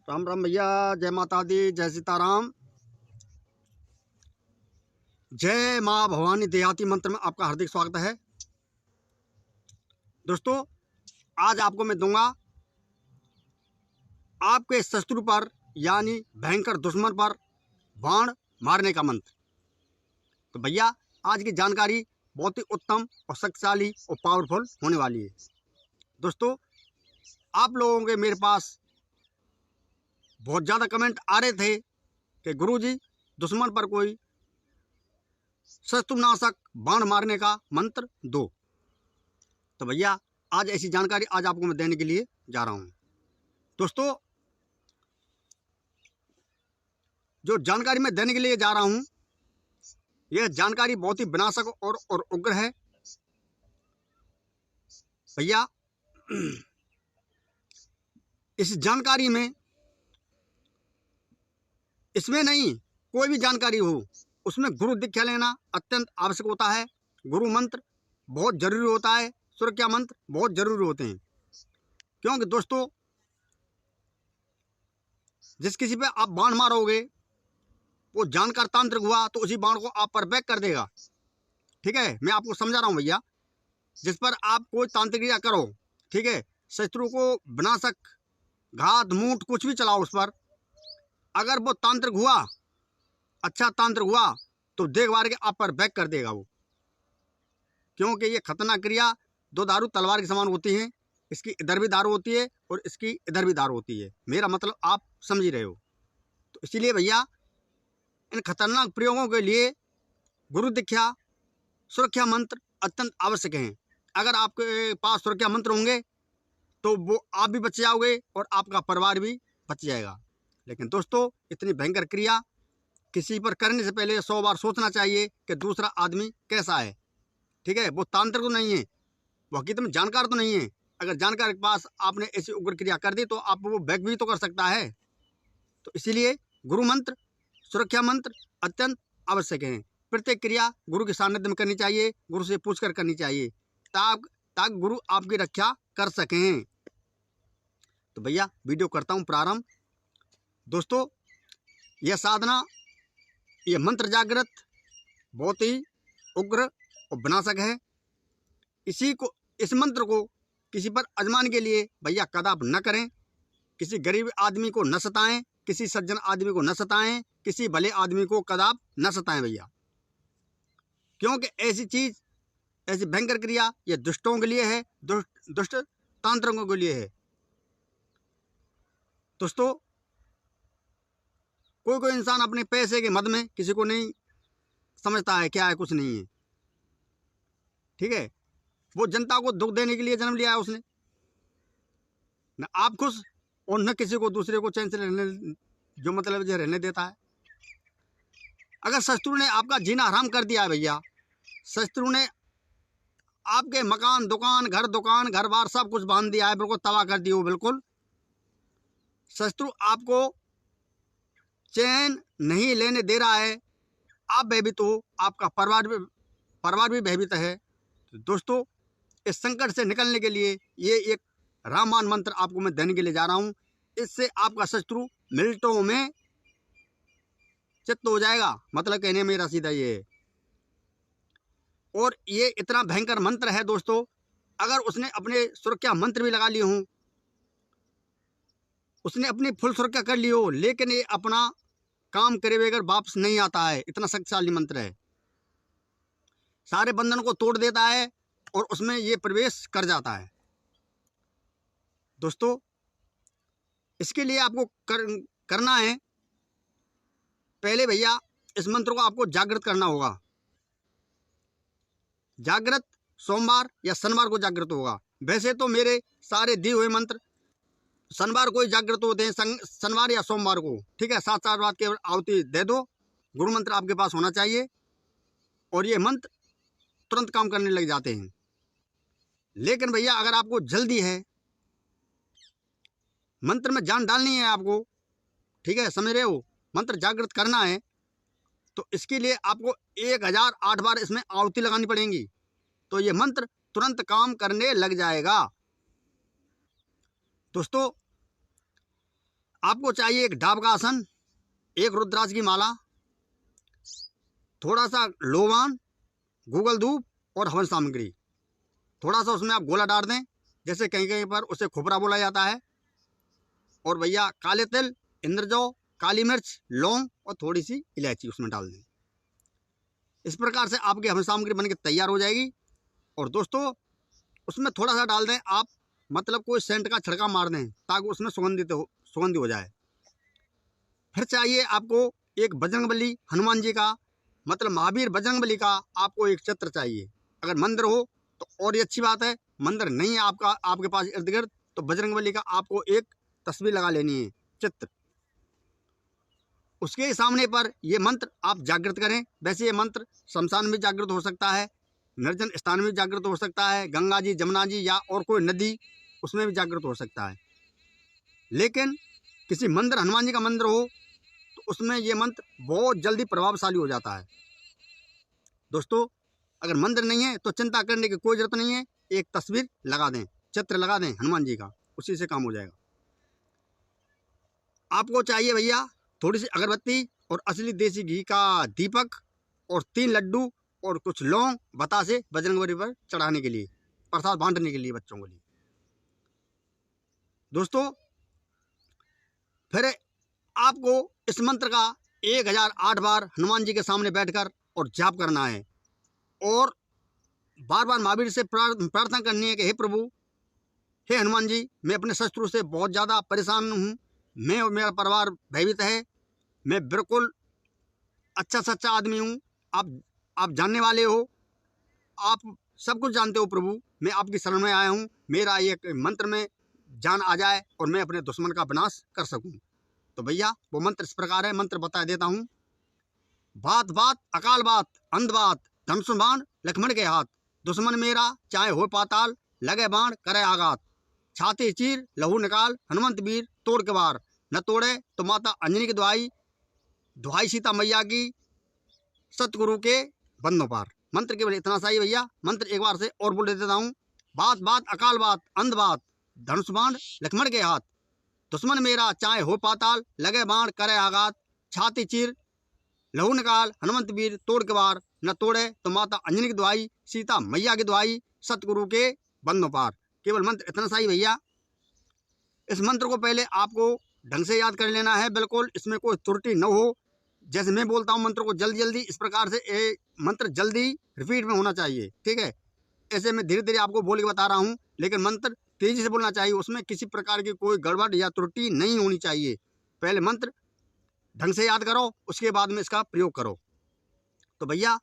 राम राम भैया, जय माता दी, जय सीताराम, जय माँ भवानी देहाती मंत्र में आपका हार्दिक स्वागत है। दोस्तों, आज आपको मैं दूंगा आपके शत्रु पर यानी भयंकर दुश्मन पर बाण मारने का मंत्र। तो भैया, आज की जानकारी बहुत ही उत्तम और शक्तिशाली और पावरफुल होने वाली है। दोस्तों, आप लोगों के मेरे पास बहुत ज़्यादा कमेंट आ रहे थे कि गुरुजी दुश्मन पर कोई शत्रुनाशक बाण मारने का मंत्र दो। तो भैया, आज ऐसी जानकारी आज आपको मैं देने के लिए जा रहा हूं। दोस्तों, जो जानकारी मैं देने के लिए जा रहा हूं, यह जानकारी बहुत ही विनाशक और उग्र है। भैया, इस जानकारी में इसमें नहीं, कोई भी जानकारी हो उसमें गुरु दीक्षा लेना अत्यंत आवश्यक होता है। गुरु मंत्र बहुत जरूरी होता है, सुरक्षा मंत्र बहुत जरूरी होते हैं। क्योंकि दोस्तों, जिस किसी पे आप बाण मारोगे वो जानकार तांत्रिक हुआ तो उसी बाण को आप पर बैक कर देगा। ठीक है, मैं आपको समझा रहा हूं भैया। जिस पर आप कोई तांत्रिक क्रिया करो, ठीक है, शत्रु को विनाशक घात मूठ कुछ भी चलाओ उस पर, अगर वो तांत्रिक हुआ, अच्छा तांत्रिक हुआ, तो देख बार के आप पर बैक कर देगा वो। क्योंकि ये खतरनाक क्रिया दो दारू तलवार के समान होती है। इसकी इधर भी दारू होती है और इसकी इधर भी दारू होती है। मेरा मतलब आप समझ ही रहे हो। तो इसीलिए भैया, इन खतरनाक प्रयोगों के लिए गुरु दीक्षा सुरक्षा मंत्र अत्यंत आवश्यक हैं। अगर आपके पास सुरक्षा मंत्र होंगे तो वो आप भी बच जाओगे और आपका परिवार भी बच जाएगा। लेकिन दोस्तों, इतनी भयंकर क्रिया किसी पर करने से पहले 100 बार सोचना चाहिए कि दूसरा आदमी कैसा है। ठीक है, वो तांत्रिक तो नहीं है, वो हकीकत में जानकार तो नहीं है। अगर जानकार के पास आपने ऐसी उग्र क्रिया कर दी तो आप वो बैक भी तो कर सकता है। तो इसीलिए गुरु मंत्र सुरक्षा मंत्र अत्यंत आवश्यक है। प्रत्येक क्रिया गुरु के सानिध्य में करनी चाहिए, गुरु से पूछकर करनी चाहिए, ताकि गुरु आपकी रक्षा कर सकें। तो भैया, वीडियो करता हूँ प्रारंभ। दोस्तों, यह साधना, यह मंत्र जागृत बहुत ही उग्र और विनाशक है। इस मंत्र को किसी पर आजमाने के लिए भैया कदाप न करें। किसी गरीब आदमी को न सताएं, किसी सज्जन आदमी को न सताएं, किसी भले आदमी को कदाप न सताएं भैया। क्योंकि ऐसी चीज, ऐसी भयंकर क्रिया ये दुष्टों के लिए है, दुष्ट तांत्रिकों के लिए है। दोस्तों, कोई इंसान अपने पैसे के मद में किसी को नहीं समझता है क्या है, कुछ नहीं है। ठीक है, वो जनता को दुख देने के लिए जन्म लिया है उसने। न आप खुश और न किसी को दूसरे को चैन से रहने, जो मतलब जो रहने देता है। अगर शत्रु ने आपका जीना हराम कर दिया है भैया, शत्रु ने आपके मकान दुकान घर बार सब कुछ बांध दिया है, बिल्कुल तबाह कर दिया हो। बिल्कुल शत्रु आपको चैन नहीं लेने दे रहा है, आप भयभीत हो, आपका परिवार भी भयभीत है। तो दोस्तों, इस संकट से निकलने के लिए ये एक रामबाण मंत्र आपको मैं देने के लिए जा रहा हूं। इससे आपका शत्रु मिनटों में चित्त हो जाएगा। मतलब कहने मेरा सीधा ये है। और ये इतना भयंकर मंत्र है दोस्तों, अगर उसने अपने सुरक्षा मंत्र भी लगा लिए हों, उसने अपनी फुल सुरक्षा कर ली हो, लेकिन ये अपना काम करे बगैर वापस नहीं आता है। इतना शक्तिशाली मंत्र है, सारे बंधन को तोड़ देता है और उसमें ये प्रवेश कर जाता है। दोस्तों, इसके लिए आपको करना है, पहले भैया इस मंत्र को आपको जागृत करना होगा। जागृत सोमवार या शनिवार को जागृत होगा। वैसे तो मेरे सारे दिए हुए मंत्र शनिवार को ही जागृत होते हैं, शनिवार या सोमवार को। ठीक है, 7 बाद के आहुति दे दो। गुरु मंत्र आपके पास होना चाहिए और ये मंत्र तुरंत काम करने लग जाते हैं। लेकिन भैया, अगर आपको जल्दी है, मंत्र में जान डालनी है आपको, ठीक है, समझ रहे हो, मंत्र जागृत करना है, तो इसके लिए आपको 1008 बार इसमें आहुति लगानी पड़ेगी। तो ये मंत्र तुरंत काम करने लग जाएगा। दोस्तों, आपको चाहिए एक डाब का आसन, एक रुद्राक्ष की माला, थोड़ा सा लोबान, गूगल धूप और हवन सामग्री। थोड़ा सा उसमें आप गोला डाल दें, जैसे कहीं कहीं पर उसे खुपरा बोला जाता है। और भैया काले तिल, इंद्रजौ, काली मिर्च, लौंग और थोड़ी सी इलायची उसमें डाल दें। इस प्रकार से आपकी हवन सामग्री बनकर तैयार हो जाएगी। और दोस्तों उसमें थोड़ा सा डाल दें आप, मतलब कोई सेंट का छिड़का मार दें ताकि उसमें सुगंधी हो जाए। फिर चाहिए आपको एक बजरंगबली हनुमान जी का, मतलब महावीर बजरंगबली का आपको एक चित्र चाहिए। अगर मंदिर हो तो और ही अच्छी बात है, मंदिर नहीं है आपके पास इर्द गिर्द, तो बजरंगबली का आपको एक तस्वीर लगा लेनी है, चित्र। उसके सामने पर ये मंत्र आप जागृत करें। वैसे ये मंत्र शमशान में जागृत हो सकता है, निर्जन स्थान में जागृत हो सकता है, गंगा जी, जमुना जी या और कोई नदी उसमें भी जागृत हो सकता है। लेकिन किसी मंदिर, हनुमान जी का मंदिर हो तो उसमें ये मंत्र बहुत जल्दी प्रभावशाली हो जाता है। दोस्तों अगर मंदिर नहीं है तो चिंता करने की कोई जरूरत नहीं है, एक तस्वीर लगा दें, चित्र लगा दें हनुमान जी का, उसी से काम हो जाएगा। आपको चाहिए भैया थोड़ी सी अगरबत्ती और असली देसी घी का दीपक और 3 लड्डू और कुछ लौंग बतासे बजरंगबली पर चढ़ाने के लिए, प्रसाद बांटने के लिए बच्चों के लिए। दोस्तों फिर आपको इस मंत्र का 1008 बार हनुमान जी के सामने बैठकर और जाप करना है। और बार बार महावीर से प्रार्थना करनी है कि हे प्रभु, हे हनुमान जी, मैं अपने शत्रु से बहुत ज़्यादा परेशान हूँ, मैं और मेरा परिवार भयभीत है, मैं बिल्कुल अच्छा सच्चा आदमी हूँ, आप जानने वाले हो, आप सब कुछ जानते हो प्रभु, मैं आपकी शरण में आया हूँ, मेरा एक मंत्र में जान आ जाए और मैं अपने दुश्मन का विनाश कर सकूँ। तो भैया वो मंत्र इस प्रकार है, मंत्र बता देता हूँ। बात बात अकाल बात, अंध बात, धनुष बाण लक्ष्मण के हाथ, दुश्मन मेरा चाहे हो पाताल, लगे बाण करे आघात, छाती चीर लहू निकाल, हनुमंत वीर तोड़ के वार, न तोड़े तो माता अंजनी की दुहाई, दुहाई सीता मैया की, सतगुरु के बंदों पार। मंत्र केवल इतना सा ही भैया। मंत्र एक बार से और बोल देता हूँ। बात बात अकाल बात, अंध बात, धनुष बाण लक्ष्मण के हाथ, दुश्मन मेरा चाहे हो पाताल, लगे बाण करे आघात, छाती चीर लहू निकाल, हनुमंत वीर तोड़ के वार, न तोड़े तो माता अंजनी की दुहाई, सीता मैया की दुहाई, सतगुरु के बंदों पार। केवल मंत्र इतना सा ही भैया। इस मंत्र को पहले आपको ढंग से याद कर लेना है, बिल्कुल इसमें कोई त्रुटि न हो। जैसे मैं बोलता हूँ मंत्र को जल्दी जल्दी, इस प्रकार से मंत्र जल्दी रिपीट में होना चाहिए, ठीक है। ऐसे मैं धीरे धीरे आपको बोल के बता रहा हूँ, लेकिन मंत्र तेजी से बोलना चाहिए, उसमें किसी प्रकार की कोई गड़बड़ या त्रुटि नहीं होनी चाहिए। पहले मंत्र ढंग से याद करो, उसके बाद में इसका प्रयोग करो। तो भैया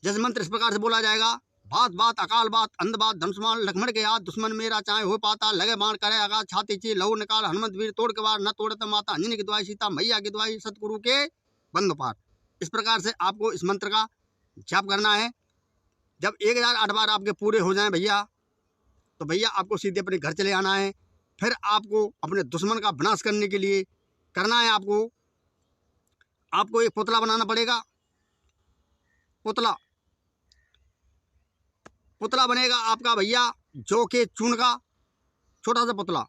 जैसे मंत्र इस प्रकार से बोला जाएगा। बात बात अकाल बात, अंध बात, धनुष्मान लक्ष्मण के हाथ, दुश्मन मेरा चाहे हो पाता, लगे बाण करे आघात, छाती चीर लहू निकाल, हनुमंत वीर तोड़ के वार, न तोड़े तो माता अंजनी की दुहाई, सीता मैया की दुहाई, सतगुरु के बंद पार। इस प्रकार से आपको इस मंत्र का जाप करना है। जब 1008 बार आपके पूरे हो जाएं भैया, तो भैया आपको सीधे अपने घर चले आना है। फिर आपको अपने दुश्मन का विनाश करने के लिए करना है, आपको एक पुतला बनाना पड़ेगा। पुतला बनेगा आपका भैया जौ के चून का छोटा सा पुतला।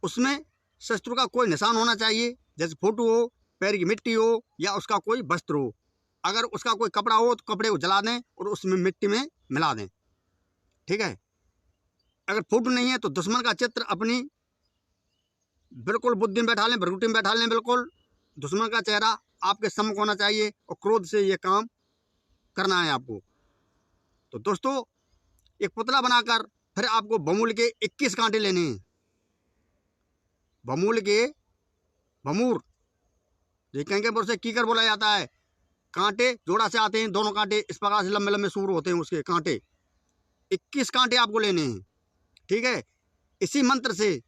उसमें शत्रु का कोई निशान होना चाहिए, जैसे फोटो हो, पैर की मिट्टी हो या उसका कोई वस्त्र हो। अगर उसका कोई कपड़ा हो तो कपड़े को जला दें और उसमें मिट्टी में मिला दें, ठीक है। अगर फोटो नहीं है तो दुश्मन का चित्र अपनी बिल्कुल बुद्धि में बैठा लें, भ्रुकुटी में बैठा लें। बिल्कुल दुश्मन का चेहरा आपके सम्मुख होना चाहिए और क्रोध से ये काम करना है आपको। तो दोस्तों एक पुतला बनाकर फिर आपको बमूल के 21 कांटे लेने हैं। बमूर ये कहेंगे पर उसे कीकर बोला जाता है। कांटे जोड़ा से आते हैं, दोनों कांटे इस प्रकार से लंबे लंबे सूर होते हैं उसके कांटे। 21 कांटे आपको लेने हैं, ठीक है। इसी मंत्र से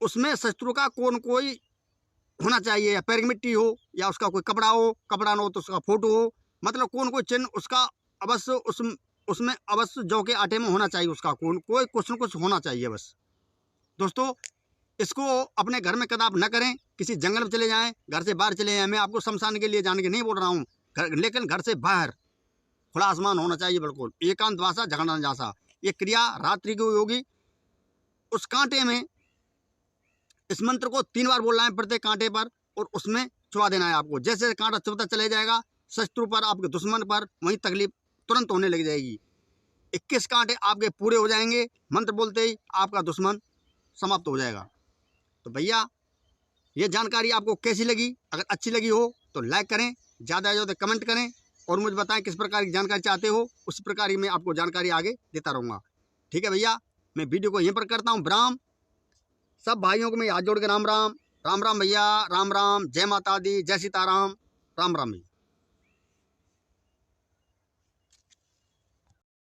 उसमें शत्रु का कोई होना चाहिए, या पैर की मिट्टी हो या उसका कोई कपड़ा हो, कपड़ा ना हो तो उसका फोटो हो, मतलब कोई चिन्ह उसका अवश्य उसमें अवश्य जौ के आटे में होना चाहिए। उसका कोई कुछ न कुछ होना चाहिए बस। दोस्तों इसको अपने घर में कदाप न करें, किसी जंगल में चले जाएं, घर से बाहर चले जाएं। मैं आपको शमशान के लिए जाने के नहीं बोल रहा हूँ, लेकिन घर से बाहर खुला आसमान होना चाहिए, बिल्कुल एकांत वासा जगन्नाथ जासा। ये क्रिया रात्रि की होगी, उस कांटे में इस मंत्र को 3 बार बोलना है प्रत्येक कांटे पर, और उसमें चुभा देना है आपको। जैसे कांटा चुभता चले जाएगा, शत्रु पर, आपके दुश्मन पर वहीं तकलीफ तुरंत होने लग जाएगी। 21 कांटे आपके पूरे हो जाएंगे, मंत्र बोलते ही आपका दुश्मन समाप्त हो जाएगा। तो भैया ये जानकारी आपको कैसी लगी? अगर अच्छी लगी हो तो लाइक करें, ज़्यादा से ज़्यादा कमेंट करें, और मुझे बताएं किस प्रकार की जानकारी चाहते हो, उस प्रकार की मैं आपको जानकारी आगे देता रहूँगा। ठीक है भैया, मैं वीडियो को यहीं पर करता हूँ विराम। सब भाइयों को मैं हाथ जोड़ के राम राम, राम राम भैया, राम राम, जय माता दी, जय सीताराम, राम राम।